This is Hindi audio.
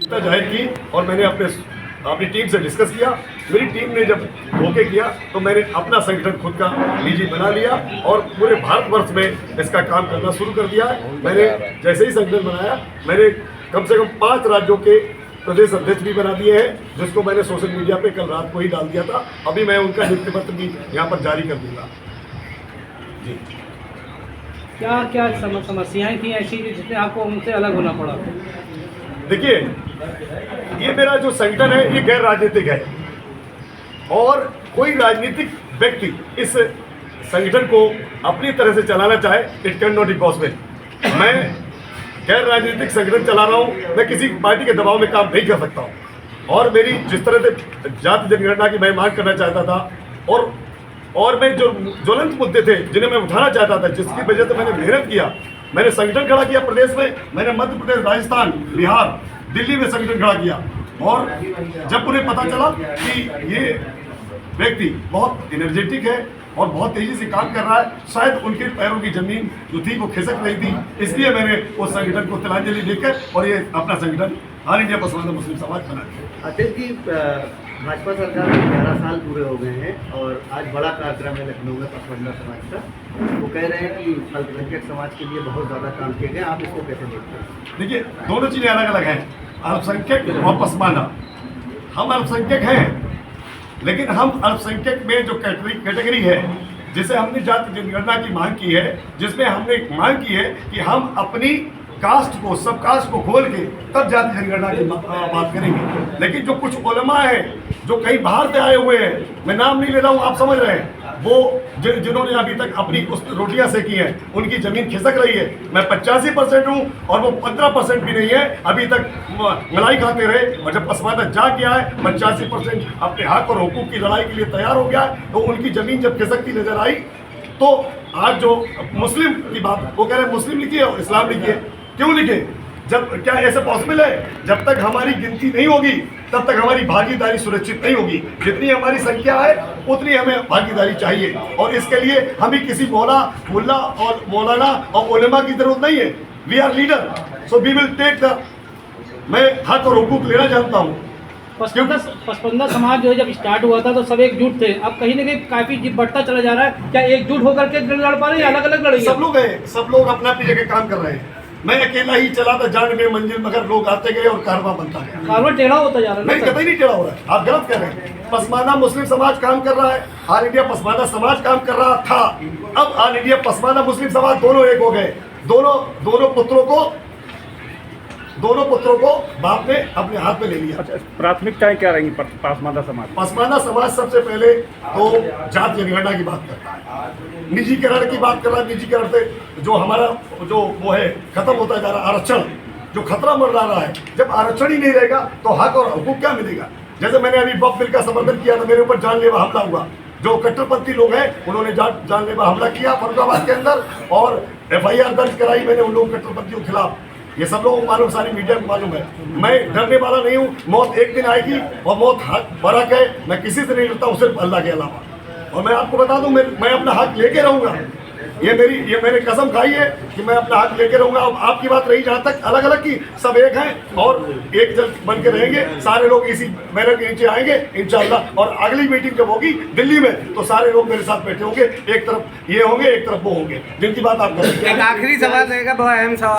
जाहिर की और मैंने अपनी टीम से डिस्कस किया। मेरी टीम ने जब ओके किया तो मैंने अपना संगठन खुद का निजी बना लिया और पूरे भारतवर्ष में इसका काम करना शुरू कर दिया है। मैंने जैसे ही संगठन बनाया मैंने कम से कम 5 राज्यों के प्रदेश अध्यक्ष भी बना दिए हैं, जिसको मैंने सोशल मीडिया पे कल रात को ही डाल दिया था। अभी मैं उनका नियुक्ति पत्र भी यहाँ पर जारी कर दूंगा। जी, क्या क्या समस्याएं थी ऐसी जिससे आपको उनसे अलग होना पड़ा? देखिए, ये मेरा जो संगठन है ये गैर राजनीतिक है और कोई राजनीतिक व्यक्ति इस संगठन को अपनी तरह से चलाना चाहे, it can not be possible. मैं गैर राजनीतिक संगठन चला रहा हूँ, मैं किसी पार्टी के दबाव में काम नहीं कर सकता हूँ। और मेरी जिस तरह से जाति जनगणना की मैं मांग करना चाहता था और मैं जो ज्वलंत मुद्दे थे जिन्हें मैं उठाना चाहता था, जिसकी वजह से मैंने मेहनत किया, मैंने संगठन खड़ा किया प्रदेश में। मैंने मध्य प्रदेश, राजस्थान, बिहार, दिल्ली में संगठन खड़ा किया और जब उन्हें पता चला कि ये व्यक्ति बहुत एनर्जेटिक है और बहुत तेजी से काम कर रहा है, शायद उनके पैरों की जमीन जो थी वो खिसक रही थी, इसलिए मैंने उस संगठन को तिलांजलि देकर और ये अपना संगठन ऑल इंडिया पसमानदा मुस्लिम समाज बना दिया। अध्यक्ष जी, भाजपा सरकार में 11 साल पूरे हो गए हैं और आज बड़ा कार्यक्रम है लखनऊ में पसमानदा समाज का। वो कह रहे हैं कि अल्पसंख्यक समाज के लिए बहुत ज़्यादा काम किए गए, आप इसको कैसे देखते हैं? देखिए, दोनों चीज़ें अलग अलग हैं, अल्पसंख्यक और पसमानदा। हम अल्पसंख्यक हैं, लेकिन हम अल्पसंख्यक में जो कैटेगरी है जिसे हमने जाति जनगणना की मांग की है, जिसमें हमने मांग की है कि हम अपनी कास्ट को, सब कास्ट को खोल के तब जाति जनगणना की बात करेंगे। लेकिन जो कुछ उलमा है जो कहीं बाहर से आए हुए हैं, मैं नाम नहीं ले रहा हूँ, आप समझ रहे हैं, वो जिन्होंने अभी तक अपनी उस रोटियां सेकी हैं, उनकी जमीन खिसक रही है। मैं 85% हूँ और वो 15% भी नहीं है, अभी तक मलाई खाते रहे। और जब पसमानदा जा गया है, 85% अपने हक और हुकूक की लड़ाई के लिए तैयार हो गया है, तो उनकी जमीन जब खिसकती नजर आई तो आज जो मुस्लिम की बात, वो कह रहे हैं मुस्लिम लिखिए और इस्लाम लिखिए। क्यों लिखे? जब क्या ऐसे पॉसिबल है? जब तक हमारी गिनती नहीं होगी तब तक हमारी भागीदारी सुरक्षित नहीं होगी। जितनी हमारी संख्या है उतनी हमें भागीदारी चाहिए और इसके लिए हमें किसी मुल्ला और मौलाना और उलेमा की जरूरत नहीं है। We are leader, so we will take the. मैं हक और हुकूक लेना जानता हूँ। पसमानदा समाज जो है जब स्टार्ट हुआ था तो सब एकजुट थे, अब कहीं ना कहीं काफी बढ़ता चला जा रहा है। क्या एकजुट होकर के लड़ पा रहे हैं, अलग अलग लड़ेंगे? सब लोग हैं, सब लोग अपना अपनी जगह काम कर रहे हैं। मैं अकेला ही चला था जान में मंजिल, मगर लोग आते गए और कारवां बनता गया। कारवां टेढ़ा होता जा रहा है? नहीं, कतई नहीं टेढ़ा हो रहा है, आप गलत कह रहे हैं। पसमानदा मुस्लिम समाज काम कर रहा है, ऑल इंडिया पसमानदा समाज काम कर रहा था, अब ऑल इंडिया पसमानदा मुस्लिम समाज दोनों एक हो गए। दोनों पुत्रों को बाप ने अपने हाथ में ले लिया। अच्छा, प्राथमिकताएं क्या रहेंगी पसमानदा समाज? पसमानदा समाज सबसे पहले तो जाति जनगणना की बात करता है, निजीकरण की बात कर रहा है। निजीकरण से जो हमारा जो वो है खत्म होता जा रहा है, आरक्षण जो खतरा मंडरा रहा है। जब आरक्षण ही नहीं रहेगा तो हक और हुकूक क्या मिलेगा? जैसे मैंने अभी वक्फ बिल का समर्थन किया तो मेरे ऊपर जानलेवा हमला हुआ। जो कट्टरपंथी लोग हैं उन्होंने जानलेवा हमला किया फरुखाबाद के अंदर और FIR दर्ज कराई मैंने उन लोग कट्टरपंथियों के खिलाफ। ये सब लोगों को मालूम, सारी मीडिया को मालूम है। मैं डरने वाला नहीं हूँ, मौत एक दिन आएगी और मौत हक बरक है। मैं किसी से नहीं डरता हूँ सिर्फ अल्लाह के अलावा। और मैं आपको बता दूं, मैं अपना हक लेके रहूंगा। ये मैंने कसम खाई है कि मैं अपना हक लेके रहूंगा। अब आपकी बात रही जहाँ तक अलग अलग की, सब एक हैं और एक जल बन के रहेंगे। सारे लोग इसी बैनर के नीचे आएंगे इंशाअल्लाह। और अगली मीटिंग जब होगी दिल्ली में तो सारे लोग मेरे साथ बैठे होंगे। एक तरफ ये होंगे, एक तरफ वो होंगे, जिनकी बात आप करेंगे। एक आखिरी सवाल रहेगा, बहुत अहम सवाल।